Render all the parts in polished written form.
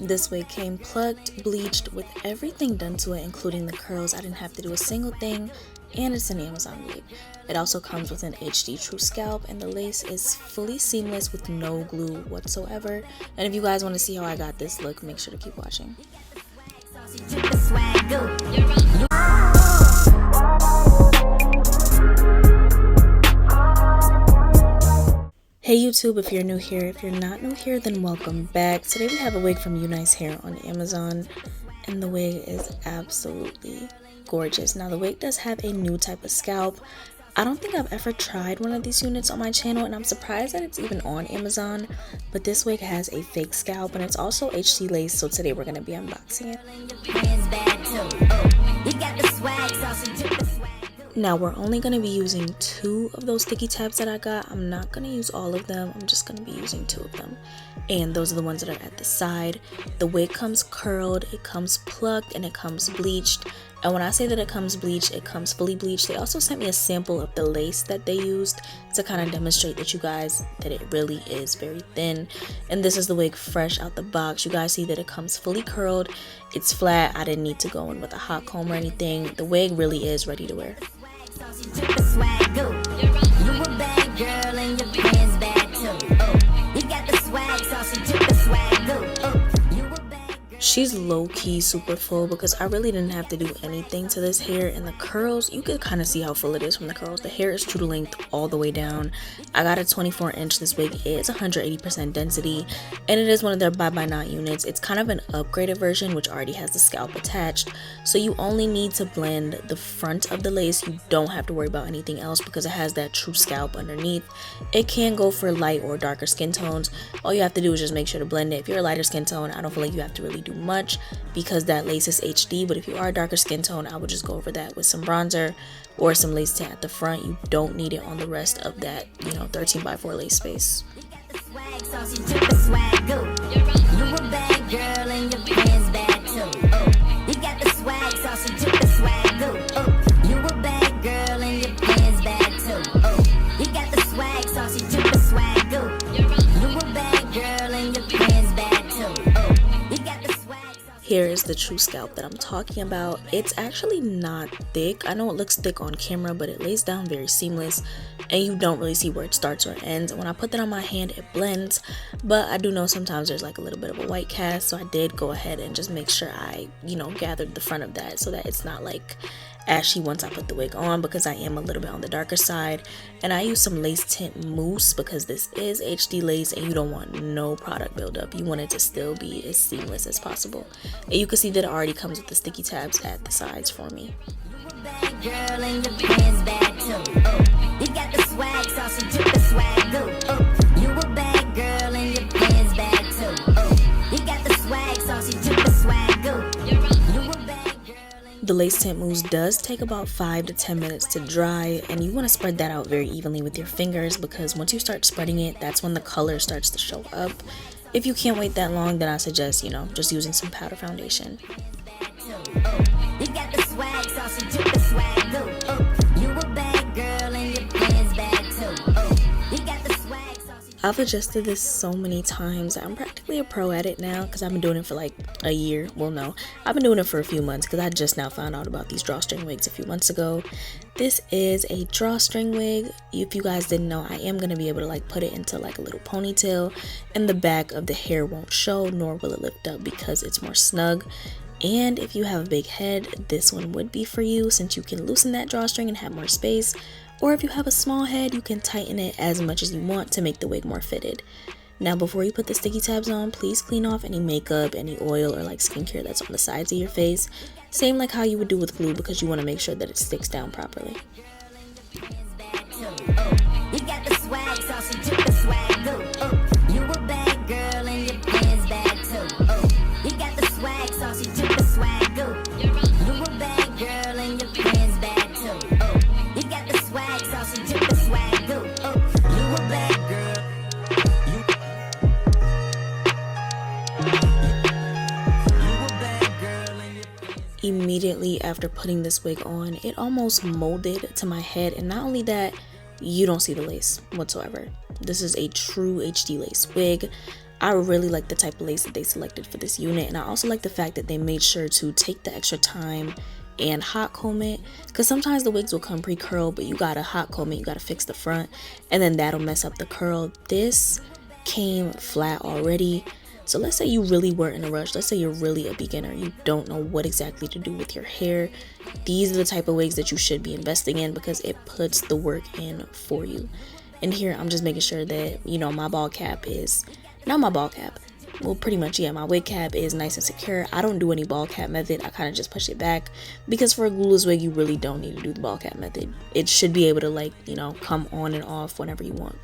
This wig came plucked, bleached, with everything done to it, including the curls. I didn't have to do a single thing, and it's an Amazon wig. It also comes with an HD True Scalp, and the lace is fully seamless with no glue whatsoever. And if you guys want to see how I got this look, make sure to keep watching. Hey YouTube, if you're new here, if you're not new here, then welcome back. Today we have a wig from UNICE hair on Amazon, and the wig is absolutely gorgeous. Now the wig does have a new type of scalp. I don't think I've ever tried one of these units on my channel, and I'm surprised that it's even on Amazon, but this wig has a fake scalp and it's also HD lace, so today we're going to be unboxing it. Now we're only going to be using 2 of those sticky tabs that I got. I'm not going to use all of them. I'm just going to be using 2 of them. And those are the ones that are at the side. The wig comes curled, it comes plucked, and it comes bleached. And when I say that it comes bleached, it comes fully bleached. They also sent me a sample of the lace that they used to kind of demonstrate that you guys that it really is very thin. And this is the wig fresh out the box. You guys see that it comes fully curled. It's flat. I didn't need to go in with a hot comb or anything. The wig really is ready to wear. She's low-key super full because I really didn't have to do anything to this hair, and the curls, you could kind of see how full it is from the curls. The hair is true to length all the way down. I got a 24-inch. This wig is 180% density, and it is one of their bye-bye knot units. It's kind of an upgraded version which already has the scalp attached, so you only need to blend the front of the lace. You don't have to worry about anything else because it has that true scalp underneath. It can go for light or darker skin tones. All you have to do is just make sure to blend it. If you're a lighter skin tone, I don't feel like you have to really do much because that lace is HD, but if you are a darker skin tone, I would just go over that with some bronzer or some lace tint at the front. You don't need it on the rest of that, 13x4 lace space. Here is the true scalp that I'm talking about. It's actually not thick. I know it looks thick on camera, but it lays down very seamless and you don't really see where it starts or ends. And when I put that on my hand, it blends, but I do know sometimes there's like a little bit of a white cast, so I did go ahead and just make sure I, gathered the front of that so that it's not like ashy once I put the wig on, because I am a little bit on the darker side. And I use some lace tint mousse because this is HD lace and you don't want no product buildup. You want it to still be as seamless as possible. And you can see that it already comes with the sticky tabs at the sides for me. The lace tint mousse does take about 5 to 10 minutes to dry, and you want to spread that out very evenly with your fingers because once you start spreading it, that's when the color starts to show up. If you can't wait that long, then I suggest, just using some powder foundation. I've adjusted this so many times. I'm practically a pro at it now because I've been doing it for like a year. Well, no, I've been doing it for a few months because I just now found out about these drawstring wigs a few months ago. This is a drawstring wig. If you guys didn't know, I am going to be able to put it into like a little ponytail, and the back of the hair won't show, nor will it lift up because it's more snug. And if you have a big head, this one would be for you since you can loosen that drawstring and have more space. Or if you have a small head, you can tighten it as much as you want to make the wig more fitted. Now before you put the sticky tabs on, please clean off any makeup, any oil, or skincare that's on the sides of your face. Same like how you would do with glue, because you want to make sure that it sticks down properly. Immediately after putting this wig on, it almost molded to my head, and not only that, you don't see the lace whatsoever. This is a true HD lace wig. I really like the type of lace that they selected for this unit, and I also like the fact that they made sure to take the extra time and hot comb it, because sometimes the wigs will come pre-curled, but you gotta hot comb it, you gotta fix the front, and then that'll mess up the curl. This came flat already. So let's say you really were in a rush, let's say you're really a beginner, you don't know what exactly to do with your hair. These are the type of wigs that you should be investing in, because it puts the work in for you. And here I'm just making sure that, you know, my ball cap is, not my ball cap, well, pretty much, yeah, my wig cap is nice and secure. I don't do any ball cap method. I kind of just push it back, because for a glueless wig, you really don't need to do the ball cap method. It should be able to, like, you know, come on and off whenever you want.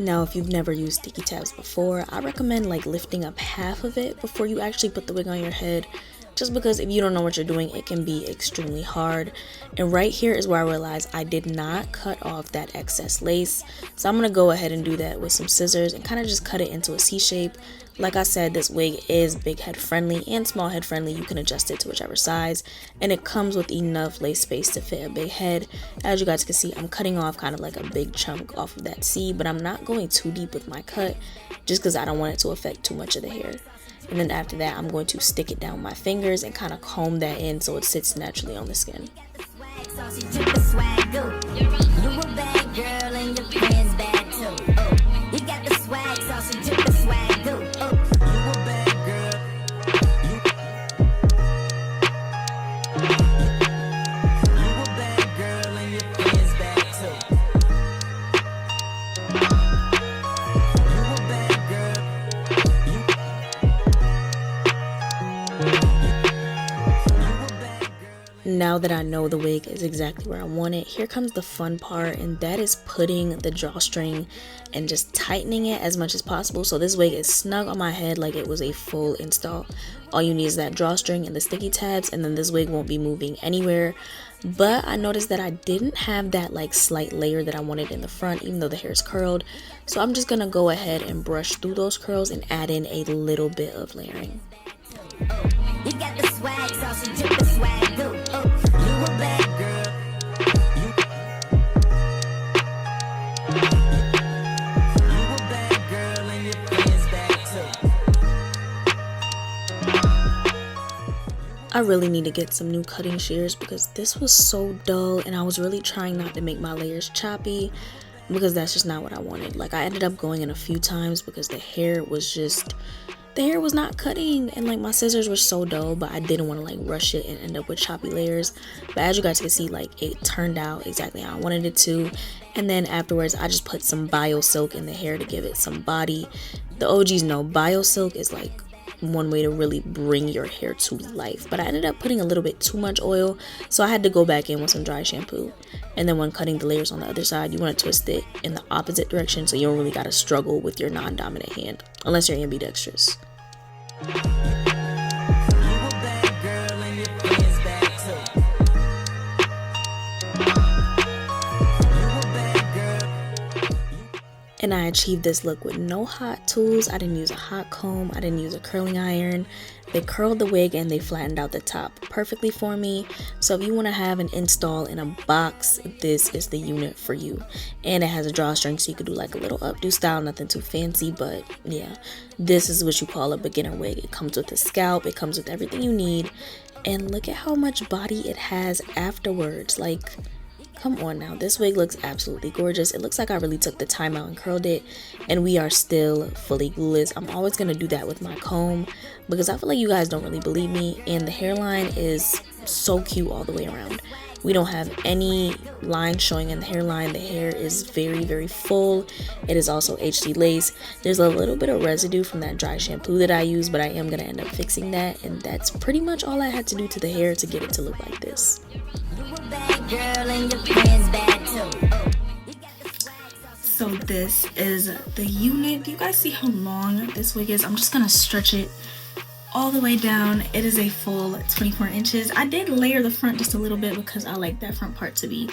Now, if you've never used sticky tabs before, I recommend like lifting up half of it before you actually put the wig on your head, just because if you don't know what you're doing, it can be extremely hard. And right here is where I realized I did not cut off that excess lace, so I'm gonna go ahead and do that with some scissors and kind of just cut it into a C shape. Like I said, this wig is big head friendly and small head friendly. You can adjust it to whichever size, and it comes with enough lace space to fit a big head. As you guys can see, I'm cutting off kind of like a big chunk off of that C, but I'm not going too deep with my cut just because I don't want it to affect too much of the hair. And then after that, I'm going to stick it down my fingers and kind of comb that in so it sits naturally on the skin. Now that I know the wig is exactly where I want it, here comes the fun part, and that is putting the drawstring and just tightening it as much as possible so this wig is snug on my head like it was a full install. All you need is that drawstring and the sticky tabs, and then this wig won't be moving anywhere. But I noticed that I didn't have that like slight layer that I wanted in the front, even though the hair is curled. So I'm just gonna go ahead and brush through those curls and add in a little bit of layering. You got the swag, saucy, drip the swag, go. You a bad girl. You a bad girl, and your friends bad too. I really need to get some new cutting shears because this was so dull, and I was really trying not to make my layers choppy because that's just not what I wanted. Like, I ended up going in a few times because the hair was not cutting, and like my scissors were so dull, but I didn't want to like rush it and end up with choppy layers. But as you guys can see, like it turned out exactly how I wanted it to. And then afterwards I just put some bio silk in the hair to give it some body. The OGs know bio silk is like one way to really bring your hair to life, but I ended up putting a little bit too much oil, so I had to go back in with some dry shampoo. And then when cutting the layers on the other side, you want to twist it in the opposite direction so you don't really got to struggle with your non-dominant hand unless you're ambidextrous. And I achieved this look with no hot tools. I didn't use a hot comb, I didn't use a curling iron. They curled the wig and they flattened out the top perfectly for me. So if you want to have an install in a box, this is the unit for you. And it has a drawstring, so you could do like a little updo style, nothing too fancy, but yeah, this is what you call a beginner wig. It comes with a scalp, it comes with everything you need, and look at how much body it has afterwards. Like, come on now, this wig looks absolutely gorgeous. It looks like I really took the time out and curled it, and we are still fully glueless. I'm always going to do that with my comb because I feel like you guys don't really believe me, and the hairline is so cute all the way around. We don't have any lines showing in the hairline. The hair is very, very full. It is also HD lace. There's a little bit of residue from that dry shampoo that I use, but I am going to end up fixing that, and that's pretty much all I had to do to the hair to get it to look like this. So this is the unit. Do you guys see how long this wig is? I'm just gonna stretch it all the way down. It is a full 24 inches. I did layer the front just a little bit because I like that front part to be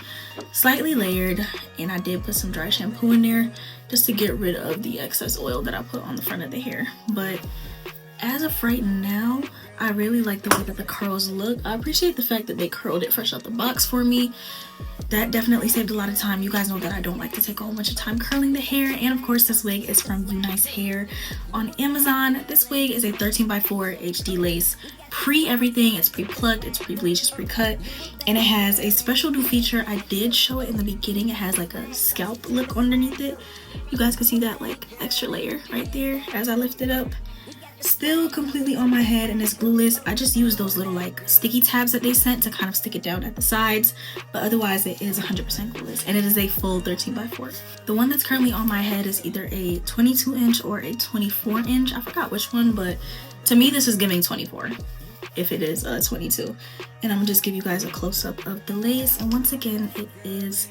slightly layered, and I did put some dry shampoo in there just to get rid of the excess oil that I put on the front of the hair. But as of right now, I really like the way that the curls look. I appreciate the fact that they curled it fresh out the box for me. That definitely saved a lot of time. You guys know that I don't like to take a whole bunch of time curling the hair. And of course, this wig is from UNICE Hair on Amazon. This wig is a 13x4 HD lace, pre-everything. It's pre-plucked, it's pre-bleached, it's pre-cut, and it has a special new feature. I did show it in the beginning. It has like a scalp look underneath it. You guys can see that like extra layer right there as I lift it up. Still completely on my head, and it's glueless. I just used those little like sticky tabs that they sent to kind of stick it down at the sides, but otherwise it is 100% glueless, and it is a full 13x4. The one that's currently on my head is either a 22 inch or a 24 inch. I forgot which one, but to me this is giving 24 if it is 22. And I'm gonna just give you guys a close-up of the lace, and once again it is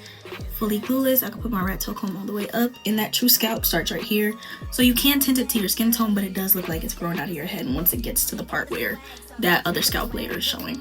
fully glueless. I can put my rat tail comb all the way up, and that true scalp starts right here, so you can tint it to your skin tone, but it does look like it's growing out of your head once it gets to the part where that other scalp layer is showing.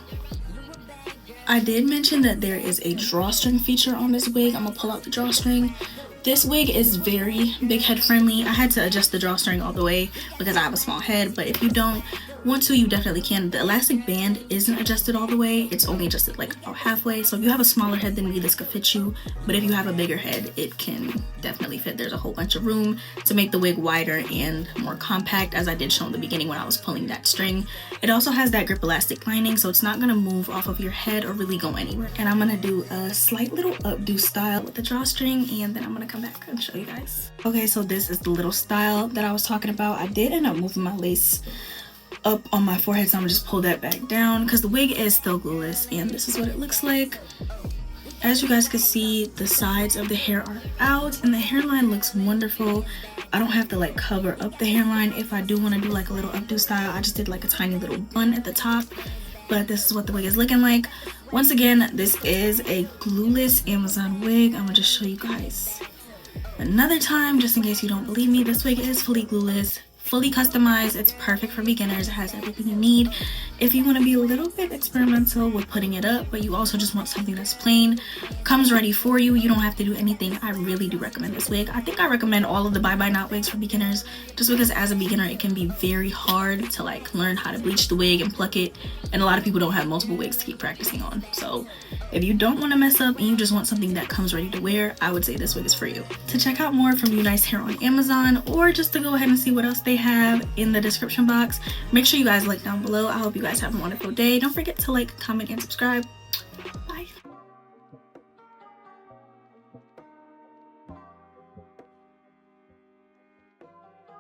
I did mention that there is a drawstring feature on this wig. I'm gonna pull out the drawstring. This wig is very big head friendly. I had to adjust the drawstring all the way because I have a small head, but if you don't want to, you definitely can. The elastic band isn't adjusted all the way. It's only adjusted like about halfway. So if you have a smaller head than me, this could fit you. But if you have a bigger head, it can definitely fit. There's a whole bunch of room to make the wig wider and more compact, as I did show in the beginning when I was pulling that string. It also has that grip elastic lining, so it's not gonna move off of your head or really go anywhere. And I'm gonna do a slight little updo style with the drawstring, and then I'm gonna come back and show you guys. Okay, so this is the little style that I was talking about. I did end up moving my lace up on my forehead, so I'm gonna just pull that back down because the wig is still glueless, and this is what it looks like. As you guys can see, the sides of the hair are out, and the hairline looks wonderful. I don't have to like cover up the hairline if I do want to do like a little updo style. I just did like a tiny little bun at the top, but this is what the wig is looking like. Once again, this is a glueless Amazon wig. I'm gonna just show you guys another time just in case you don't believe me. This wig is fully glueless, fully customized. It's perfect for beginners. It has everything you need if you want to be a little bit experimental with putting it up, but you also just want something that's plain, comes ready for you. You don't have to do anything. I really do recommend this wig. I think I recommend all of the Bye Bye Knot wigs for beginners, just because as a beginner it can be very hard to like learn how to bleach the wig and pluck it, and a lot of people don't have multiple wigs to keep practicing on. So if you don't want to mess up and you just want something that comes ready to wear, I would say this wig is for you. To check out more from UNICE Hair on Amazon, or just to go ahead and see what else they have in the description box, make sure you guys look down below. I hope you guys have a wonderful day. Don't forget to like, comment, and subscribe.